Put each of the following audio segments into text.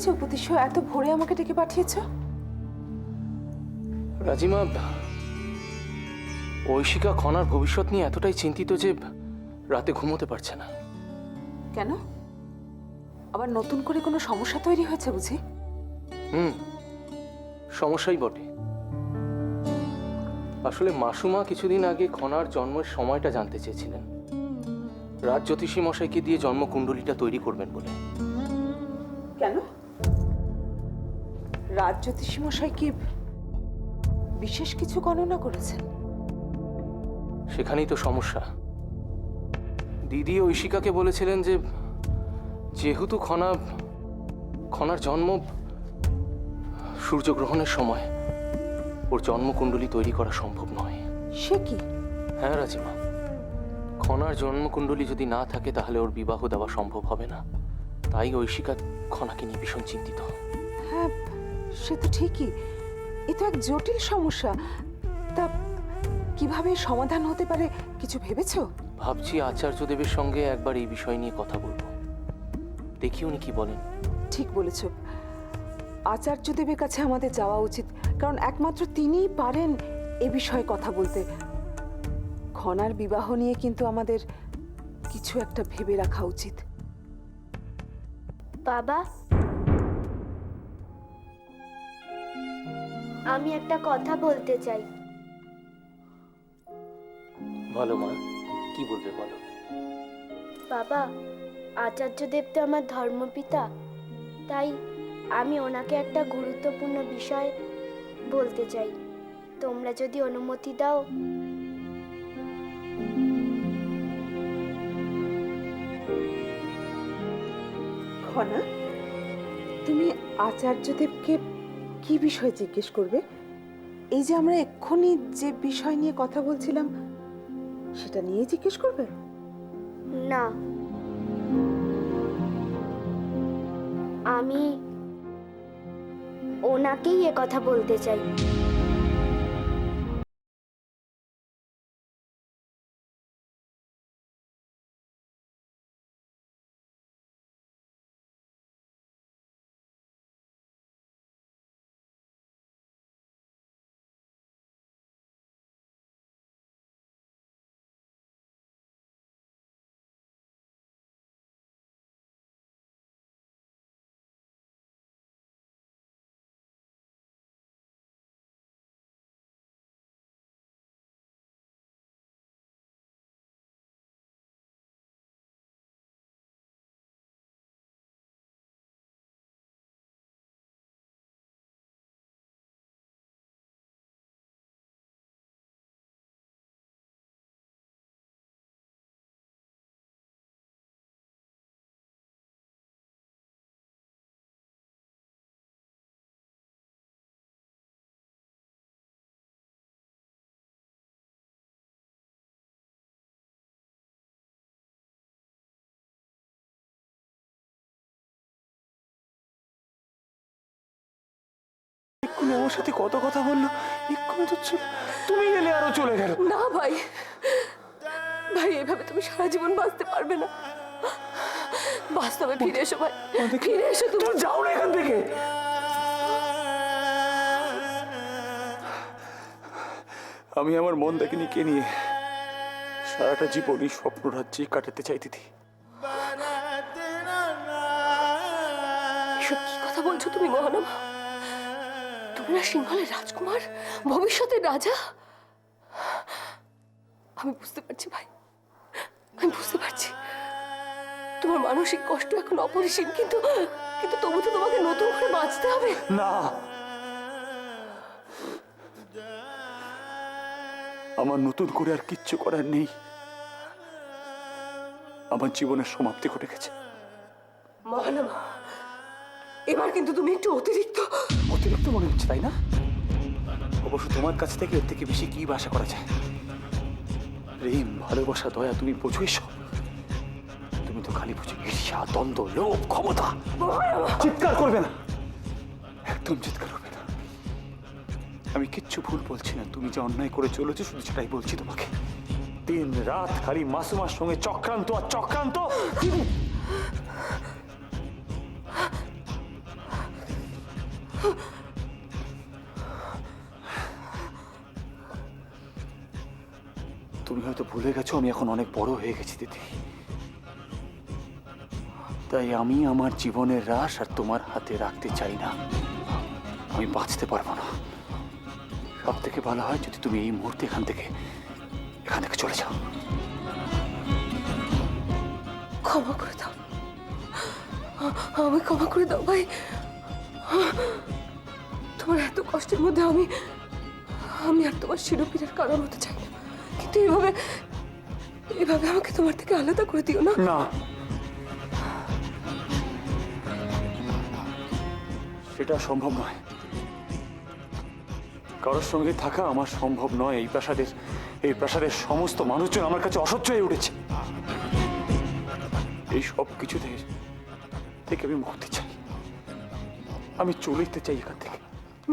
জ্যোতিষ এত ভোরে আমাকে ডেকে পাঠিয়েছ? রাজিমা, ঐশিকা খনার ভবিষ্যৎ নিয়ে এতটাই চিন্তিত যে রাতে ঘুমোতে পারছে না। কেন? আবার নতুন করে কোনো সমস্যা তৈরি হয়েছে বুঝি? সমস্যাই বটে। আসলে মাসুমা কিছুদিন আগে খনার জন্মের সময়টা জানতে চেয়েছিলেন, রাজ জ্যোতিষী মশাইকে দিয়ে জন্মকুণ্ডলীটা তৈরি করবেন বলে। কেন? রাজ জ্যোতিষী মশাই কি বিশেষ কিছু গণনা করেছেন? সেখানেই তো সমস্যা। দিদি ঐশিকাকে বলেছিলেন যে যেহেতু খনার জন্ম সূর্যগ্রহণের সময়, ওর জন্মকুণ্ডলী তৈরি করা সম্ভব নয়। সে কি? হ্যাঁ রাজিমা, খনার জন্মকুণ্ডলী যদি না থাকে তাহলে ওর বিবাহ দেওয়া সম্ভব হবে না। তাই ঐশিকা খনাকে নিয়ে ভীষণ চিন্তিত। হ্যাঁ, সে তো ঠিকই। এ তো এক জটিল সমস্যা। তা কিভাবে সমাধান হতে পারে কিছু ভেবেছো? ভাবছি আচার্যদেবের সঙ্গে একবার এই বিষয় নিয়ে কথা বলবো, দেখি উনি কি বলেন। ঠিক বলেছ, আচার্যদেবের কাছে আমাদের যাওয়া উচিত, কারণ একমাত্র তিনিই পারেন এ বিষয়ে কথা বলতে। খনার বিবাহ নিয়ে কিন্তু আমাদের কিছু একটা ভেবে রাখা উচিত। বাবা, আমি একটা কথা বলতে চাই। ভালো মা, কি বলবে বলো। বাবা, আচার্যদেব তো আমার ধর্মপিতা, তাই আমি ওনাকে একটা গুরুত্বপূর্ণ বিষয় বলতে চাই। তোমরা যদি অনুমতি দাও। খনা, তুমি আচার্যদেবকে কি বিষয় জিজ্ঞেস করবে? এই যে আমরা এক্ষুনি যে বিষয় নিয়ে কথা বলছিলাম সেটা নিয়ে জিজ্ঞেস করবে? না, আমি ওনাকেই এ কথা বলতে চাই। এক্ষুনি আমার সাথে কত কথা বললো, এক্ষুনি তো তুমি গেলে আরো চলে গেল। না ভাই, ভাই এভাবে তুমি সারা জীবন বাঁচতে পারবে না। বাস্তবে ফিরে এসো ভাই, ফিরে এসো। তুমি যাও না এখান থেকে। আমি আমার মন দেখিনি নিয়ে সারাটা জীবনই স্বপ্ন রাজ্যে কাটাতে চাই দিদি। এসব কি কথা বলছো তুমি মহানামা? তুমি না সিংহলের রাজকুমার, ভবিষ্যতের রাজা? আমি বুঝতে পারছি ভাই, আমি বুঝতে পারছি তোমার মানসিক কষ্ট এখন অপরিসীম, কিন্তু কিন্তু তবু তো তোমাকে নতুন করে বাঁচতে হবে। না, আমার নতুন করে আর কিচ্ছু করার নেই। আমার জীবনের সমাপ্তি ঘটে গেছে। মহানামা, এবার কিন্তু তুমি একটু অতিরিক্ত অতিরিক্ত মনে হচ্ছে, তাই না? অবশ্য তোমার কাছ থেকে এর থেকে বেশি কি আশা করা যায়? প্রেম, ভালোবাসা, দয়া তুমি বোঝো এসব? তুমি তো খালি বুঝো ঈর্ষা, দ্বন্দ্ব, লোভ, ক্ষমতা। চিৎকার করবে না, একদম চিৎকার করবে না। আমি কিচ্ছু ভুল বলছি না। তুমি যে অন্যায় করে চলেছো শুধু সেটাই বলছি তোমাকে। দিন রাত খালি মাসুমার সঙ্গে চক্রান্ত আর চক্রান্ত। তুমি হয়তো ভুলে গেছো আমি এখন অনেক বড় হয়ে গেছি দিদি। তাই আমি আমার জীবনের রাশ আর তোমার হাতে রাখতে চাই না। আমি বাঁচতে পারবো না। সব থেকে ভালো হয় যদি তুমি এই মুহূর্তে এখান থেকে চলে যাও। ক্ষমা করে দাও, আমি ক্ষমা করে দাও ভাই। তোমার এত কষ্টের মধ্যে আমি আর তোমার শিরোপীরের কারণ হতে চাই না, কিন্তু এভাবে আমাকে তোমার থেকে আলাদা করে দিও না। না, সেটা সম্ভব নয়। কারোর সঙ্গে থাকা আমার সম্ভব নয়। এই প্রাসাদের সমস্ত মানুষজন আমার কাছে অসহ্য হয়ে উঠেছে। এই সব কিছু থেকে আমি মুক্তি চাই। আমি চলে যেতে চাই এখান থেকে।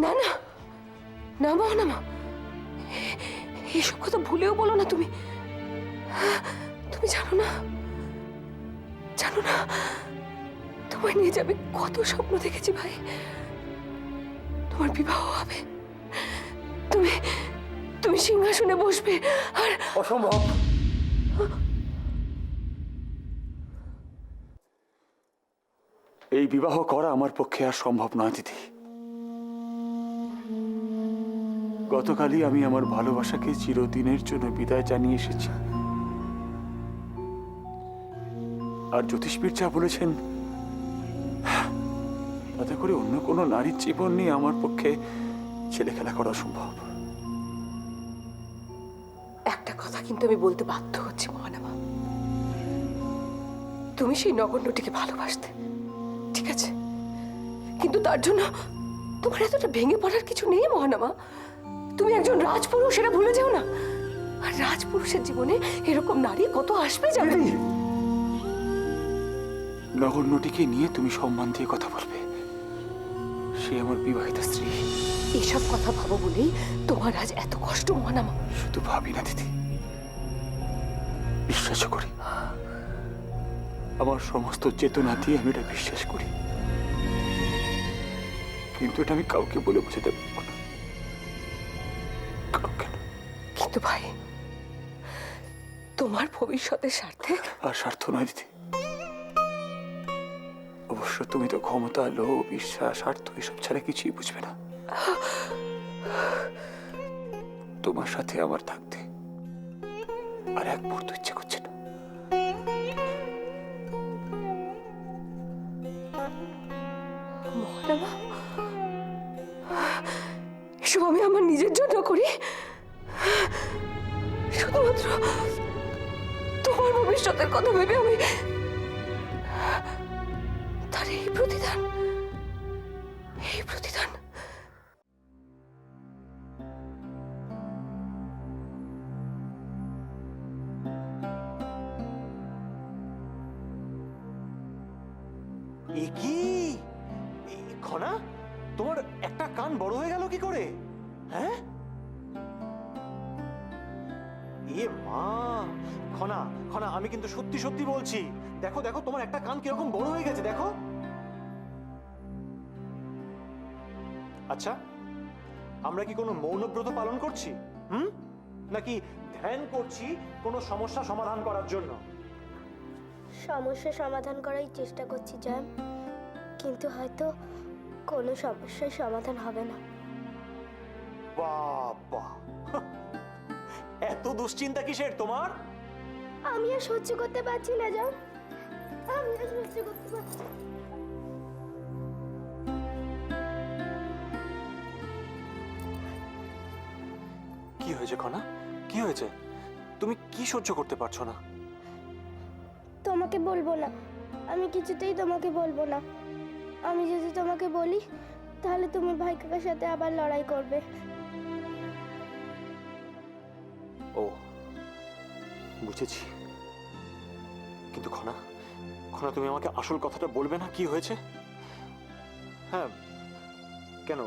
না না না মা, না মা, এসব কথা ভুলেও বলো না। তুমি জানো না তোমায় নিয়ে যাবে কত স্বপ্ন দেখেছি ভাই। তোমার বিবাহ হবে, তুমি সিংহাসনে বসবে। আর অসম্ভব। এই বিবাহ করা আমার পক্ষে আর সম্ভব নয় দিদি। গতকালই আমি আমার ভালোবাসাকে চিরদিনের জন্য বিদায় জানিয়ে এসেছি। আর জ্যোতিষবিদ যা বলেছেন তাতে করে অন্য কোনো নারীর জীবন নিয়ে আমার পক্ষে ছেলে খেলা করা সম্ভব। একটা কথা কিন্তু আমি বলতে বাধ্য হচ্ছি মহানামা, তুমি সেই নগণ্যটিকে ভালোবাসতে, ঠিক আছে, কিন্তু তার জন্য তোমার এতটা ভেঙে পড়ার কিছু নেই মহানামা। তুমি একজন রাজপুরুষ, এটা ভুলে যাও না। আর রাজপুরুষের জীবনে এরকম নারী কত আসবে যাবে। নগণ্যটিকে নিয়ে তুমি সম্মান দিয়ে কথা বলবে। সে আমার বিবাহিতা স্ত্রী। এসব কথা ভাবো বলেই তোমার আজ এত কষ্ট মহানামা। শুধু ভাবি না দিদি, বিশ্বাস করি। আমার সমস্ত চেতনা দিয়ে আমি এটা বিশ্বাস করি, কিন্তু এটা আমি কাউকে বলে বোঝাতে পারবো না। কাউকে না। কিন্তু ভাই, তোমার ভবিষ্যতের স্বার্থে। আর স্বার্থ নয় দিদি। অবশ্য তুমি তো ক্ষমতা, লোভ, বিশ্বাস, স্বার্থ এসব ছাড়া কিছুই বুঝবে না। তোমার সাথে আমার থাকতে আর এক মুহূর্ত ইচ্ছে করছে না। মহানামা, এসব আমি আমার নিজের জন্য করি, শুধুমাত্র তোমার ভবিষ্যতের কথা ভেবে। আমি তার এই প্রতিদান এ কি খনা, তোমার একটা কান বড় হয়ে গেল কি করে? হ্যাঁ, এ মা, খনা খনা, আমি কিন্তু সত্যি সত্যি বলছি। দেখো দেখো, তোমার একটা কান কিরকম বড় হয়ে গেছে দেখো। আচ্ছা, আমরা কি কোনো মৌনব্রত পালন করছি, নাকি ধ্যান করছি কোনো সমস্যা সমাধান করার জন্য? সমস্যা সমাধান করার চেষ্টা করছি জয়, কিন্তু হয়তো কোনো সমস্যার সমাধান হবে না। বাবা, এত দুশ্চিন্তা কিসের তোমার? আমি আর সহ্য করতে পারছি না জয়, আমি আর সহ্য করতে পারছি না। কি হয়েছে খনা, কি হয়েছে? তুমি কি সহ্য করতে পারছো না? তোমাকে বলবো না, আমি কিছুতেই তোমাকে বলবো না। আমি যদি তোমাকে বলি তাহলে তুমি ভাই কাকার সাথে আবার লড়াই করবে। ও, বুঝেছি। কিন্তু খনা খনা, তুমি আমাকে আসল কথাটা বলবে না? কি হয়েছে? হ্যাঁ, কেন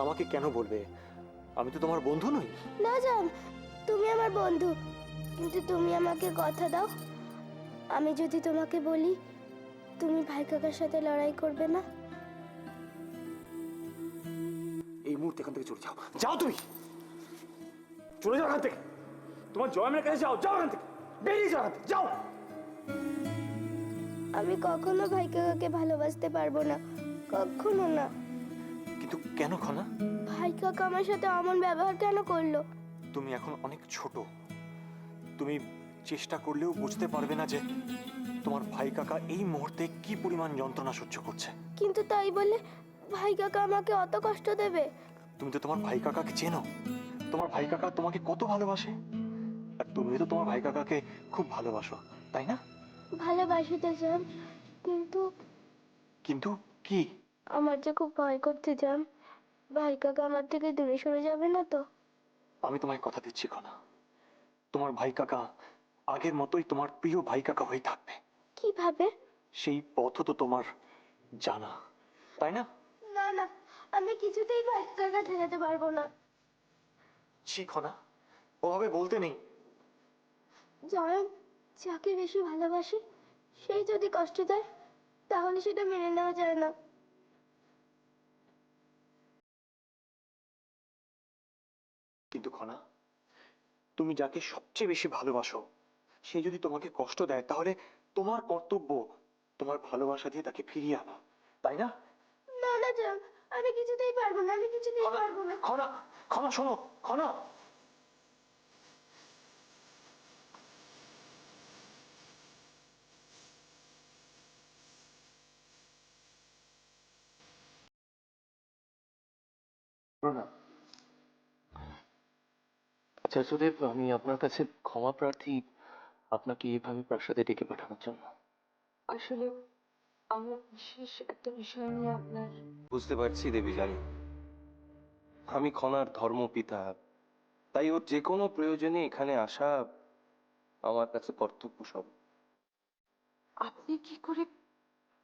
আমাকে কেন বলবে? আমি তো তোমার বন্ধু নই। না জান, তুমি আমার বন্ধু, কিন্তু তুমি আমাকে কথা দাও, আমি যদি তোমাকে বলি তুমি ভাই কাকার সাথে লড়াই করবে না। মুহূর্তে এখান থেকে চলে যাও। যাও তুমি, চলে যাও এখান থেকে। তোমার জয়মের কাছে যাও, যাও এখান থেকে, বেরিয়ে যাও এখান থেকে, যাও। আমি কখনো ভাই কাকাকে ভালোবাসতে পারবো না, কখনো না। কিন্তু কেন খনা? ভাই কাকা আমার সাথে অমন ব্যবহার কেন করলো? তুমি এখন অনেক ছোট, তুমি চেষ্টা করলেও বুঝতে পারবে না যে তোমার ভাই কাকা এই মুহূর্তে কি পরিমাণ যন্ত্রণা সহ্য করছে। কিন্তু তাই বলে ভাই কাকা আমাকে অত কষ্ট দেবে? তুমি তো তোমার ভাই কাকাকে চেনো, তোমার ভাই কাকা তোমাকে কত ভালোবাসে, আর তুমি তো তোমার ভাই কাকাকে খুব ভালোবাসো, তাই না? ভালোবাসি তো জান, কিন্তু কিন্তু কি? আমার যে খুব ভয় করতে জান, ভাই কাকা আমার থেকে দূরে সরে যাবে না তো? আমি তোমায় কথা দিচ্ছি খনা, তোমার ভাই কাকা আগের মতোই তোমার প্রিয় ভাই কাকা হয়ে থাকবে। কিভাবে? সেই পথও তো তোমার জানা, তাই না? না না, আমি কিছুতেই ভাই কাকার কাছে যেতে পারবো না। ছি খনা, ওভাবে বলতে নেই। জান, যাকে বেশি ভালোবাসি সেই যদি কষ্ট দেয় তাহলে সেটা মেনে নেওয়া যায় না। কিন্তু খনা, তুমি যাকে সবচেয়ে বেশি ভালোবাসো সে যদি তোমাকে কষ্ট দেয়, তাহলে তোমার কর্তব্য তোমার ভালোবাসা দিয়ে তাকে ফিরিয়ে আনা, তাই না? না না জান, আমি কিছুতেই পারবো না, আমি কিছুতেই খনা, পারবো না। খনা, খনা শোনো, খনা। প্রণাম। আচার্যদেব, আমি আপনার কাছে ক্ষমা প্রার্থী আপনাকে এভাবে প্রাসাদে ডেকে পাঠানোর জন্য। আসলে আমার বিশেষ একটা বিষয় নিয়ে আপনার বুঝতে পারছি দেবী জানি, আমি খনার ধর্মপিতা, তাই ওর যে কোনো প্রয়োজনে এখানে আসা আমার কাছে কর্তব্য সব। আপনি কি করে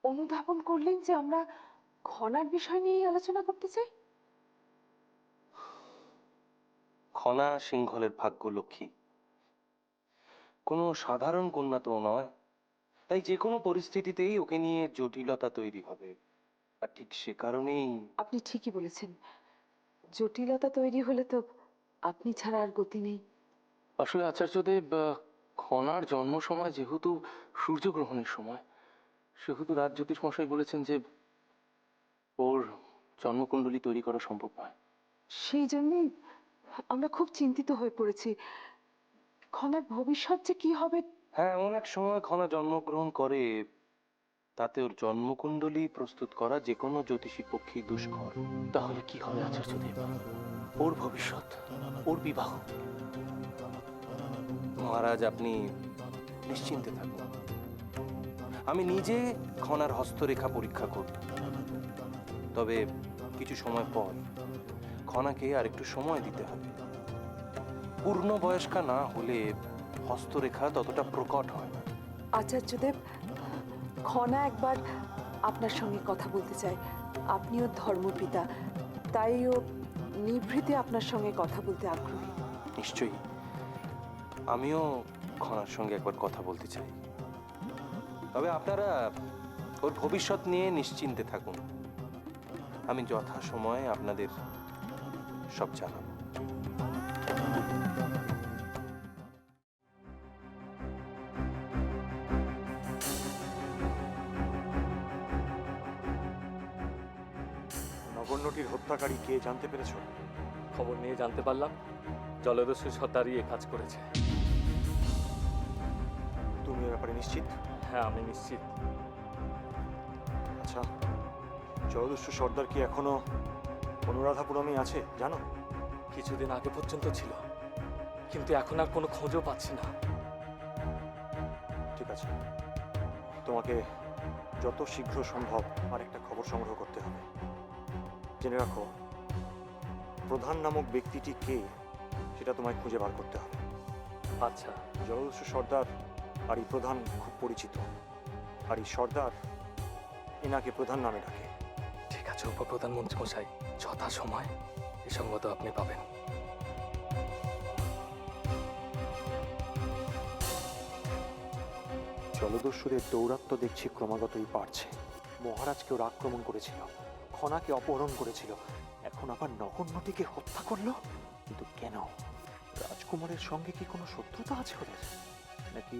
অনুধাবন করলেন যে আমরা খনার বিষয় নিয়ে আলোচনা করতে চাই? খনা সিংহলের ভাগ্য লক্ষ্মী, কোনো সাধারণ কন্যা তো নয়, তাই যে কোনো পরিস্থিতিতেই ওকে নিয়ে জটিলতা তৈরি হবে, আর ঠিক সে কারণেই আপনি ঠিকই বলেছেন, জটিলতা তৈরি হলে তো আপনি ছাড়া আর গতি নেই। আসলে আচার্যদেব, খনার জন্ম সময় যেহেতু সূর্যগ্রহণের সময়, সেহেতু রাজ জ্যোতিষ মশাই বলেছেন যে ওর জন্মকুণ্ডলী তৈরি করা সম্ভব নয়। সেই জন্যই আমরা খুব চিন্তিত হয়ে পড়েছি, খনার ভবিষ্যৎ যে কি হবে। হ্যাঁ, এমন এক সময় খনা জন্মগ্রহণ করে, তাতে ওর জন্মকুণ্ডলী প্রস্তুত করা যে কোনো জ্যোতিষীর পক্ষেই দুষ্কর। তাহলে কি হবে আচার্যদেব? ওর ভবিষ্যৎ, ওর বিবাহ। মহারাজ, আপনি নিশ্চিন্তে থাকুন, আমি নিজে খনার হস্তরেখা পরীক্ষা করব। তবে কিছু সময় পর খনাকে আর একটু সময় দিতে হবে। পূর্ণ বয়স্কা না হলে হস্তরেখা ততটা প্রকট হয় না। আচার্যদেব, খনা একবার আপনার সঙ্গে কথা বলতে চায়, আপনিও ধর্মপিতা, তাই ও নিভৃতে আপনার সঙ্গে কথা বলতে আগ্রহী। নিশ্চয়ই, আমিও খনার সঙ্গে একবার কথা বলতে চাই। তবে আপনারা ওর ভবিষ্যৎ নিয়ে নিশ্চিন্তে থাকুন, আমি যথাসময়ে আপনাদের সব জানাবো। নগণ্যটির হত্যাকারী কে জানতে পেরেছো? খবর নিয়ে জানতে পারলাম জলদস্যু সর্দারই এ কাজ করেছে। তুমি এ ব্যাপারে নিশ্চিত? হ্যাঁ, আমি নিশ্চিত। আচ্ছা, জলদস্যু সর্দার কি এখনো অনুরাধাপুরমে আছে জানো? কিছুদিন আগে পর্যন্ত ছিল, কিন্তু এখন আর কোনো খোঁজও পাচ্ছি না। ঠিক আছে, তোমাকে যত শীঘ্র সম্ভব আরেকটা খবর সংগ্রহ করতে হবে। জেনে রাখো, প্রধান নামক ব্যক্তিটি কে সেটা তোমায় খুঁজে বার করতে হবে। আচ্ছা, জলদস্যু সর্দার আর এই প্রধান খুব পরিচিত, আর এই সর্দার এনাকে প্রধান নামে ডাকে। ঠিক আছে উপপ্রধানমন্ত্রী মশাই, যথা সময় এ সংবাদ আপনি পাবেন। জলদস্যুদের দৌরাত্ম্য দেখছি ক্রমাগতই বাড়ছে। মহারাজকে ওরা আক্রমণ করেছিল, খনাকে অপহরণ করেছিল, এখন এখন আবার নগণ্যটিকে হত্যা করলো? কিন্তু কেন? রাজকুমারের সঙ্গে কি কোনো শত্রুতা আছে ওদের? নাকি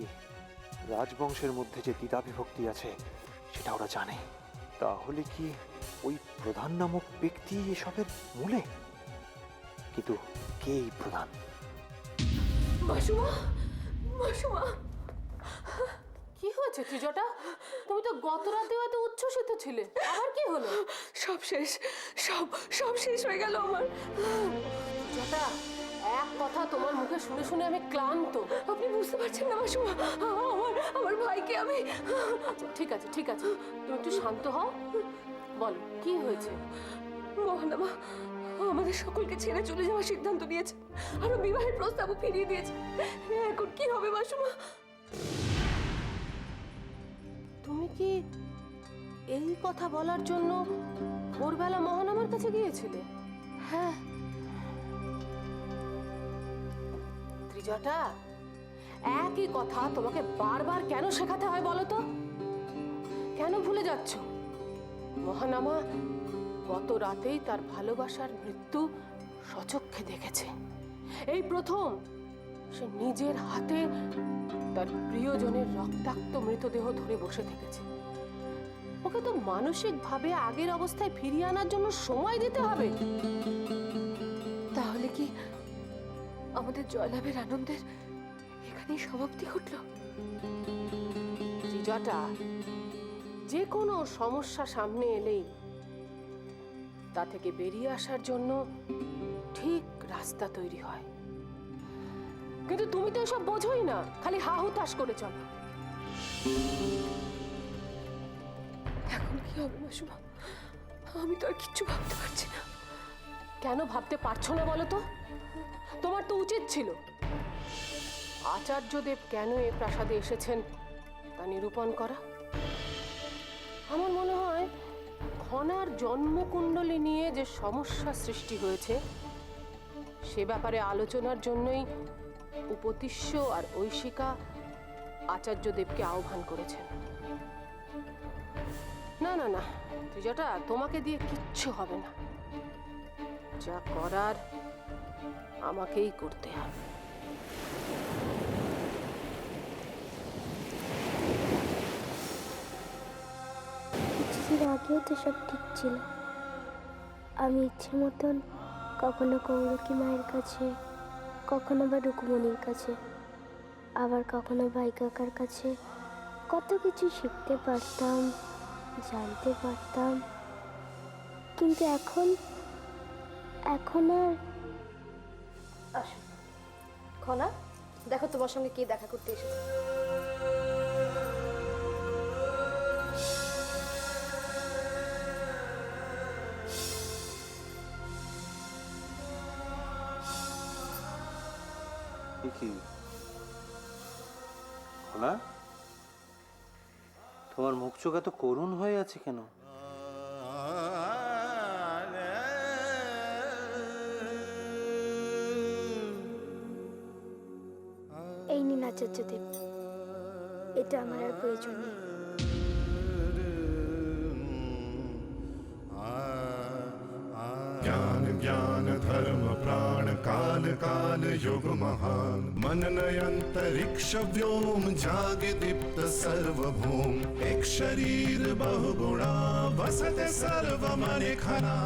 রাজবংশের মধ্যে যে দ্বিধাবিভক্তি আছে সেটা ওরা জানে? তাহলে কি ওই প্রধান নামক ব্যক্তি এসবের মূলে? কিন্তু কে এই প্রধান? মাসুমা, মাসুমা, কি হয়েছে ত্রিজটা? তুমি তো গত রাতেও এত উচ্ছ্বসিত ছিলে, আবার কি হলো? সব শেষ, সব সব শেষ হয়ে গেল আমার। ত্রিজটা, এক কথা তোমার মুখে শুনে শুনে আমি ক্লান্ত। আপনি বুঝতে পারছেন না মাসুমা, আমার ভাইকে আমি... আচ্ছা ঠিক আছে ঠিক আছে, তুমি একটু শান্ত হও, বলো কি হয়েছে? মহানামা আমাদের সকলকে ছেড়ে চলে যাওয়ার সিদ্ধান্ত নিয়েছে, আরো বিবাহের প্রস্তাবও ফিরিয়ে দিয়েছে। এখন কি হবে মাসুমা? তুমি কি এই কথা বলার জন্য ভোরবেলা মহানামার কাছে গিয়েছিলে? হ্যাঁ। ত্রিজটা, একই কথা তোমাকে বারবার কেন শেখাতে হয় বলো তো? কেন ভুলে যাচ্ছ? মহানামা গত রাতেই তার ভালোবাসার মৃত্যু সচক্ষে দেখেছে। এই প্রথম সে নিজের হাতে তার প্রিয়জনের রক্তাক্ত মৃতদেহ ধরে বসে থেকেছে। ওকে তো মানসিকভাবে আগের অবস্থায় ফিরিয়ে আনার জন্য সময় দিতে হবে। তাহলে কি আমাদের জয়লাভের আনন্দের এখানেই সমাপ্তি ঘটলো? ত্রিজটা, যে কোনো সমস্যা সামনে এলেই তা থেকে বেরিয়ে আসার জন্য ঠিক রাস্তা তৈরি হয়, কিন্তু তুমি তো এসব বোঝোই না, খালি হা হুতাশ করে চলো। এখন কি হবে মাসুমা? আমি তো আর কিচ্ছু ভাবতে পারছি না। কেন ভাবতে পারছো না বলো তো? তোমার তো উচিত ছিল আচার্যদেব কেন এ প্রাসাদে এসেছেন তা নিরূপণ করা। আমার মনে হয় খনার জন্মকুণ্ডলী নিয়ে যে সমস্যা সৃষ্টি হয়েছে সে ব্যাপারে আলোচনার জন্যই উপতিষ্য আর ঐশিকা আচার্যদেবকে আহ্বান করেছেন। না না না ত্রিজটা, তোমাকে দিয়ে কিচ্ছু হবে না, যা করার আমাকেই করতে হবে। কিছুদিন আগেও তো সব ঠিক ছিল। আমি ইচ্ছে মতন কখনো কৌরকি মায়ের কাছে, কখনো বা রুকুমণির কাছে, আবার কখনো ভাই কাকার কাছে কত কিছু শিখতে পারতাম, জানতে পারতাম। কিন্তু এখন আর... আসো খনা, দেখো তোমার সঙ্গে কে দেখা করতে এসেছে। কি খনা, তোমার মুখ চোখ এত করুণ হয়ে আছে কেন? এই নিন আচার্যদেব, এটা আমার আর প্রয়োজন নেই। ज्ञान ज्ञान धर्म प्राण काल काल युग महान मननयंतरिक्ष व्योम जागे दीप्त सर्वभूम एक शरीर बहुगुणा वसते सर्व मने खना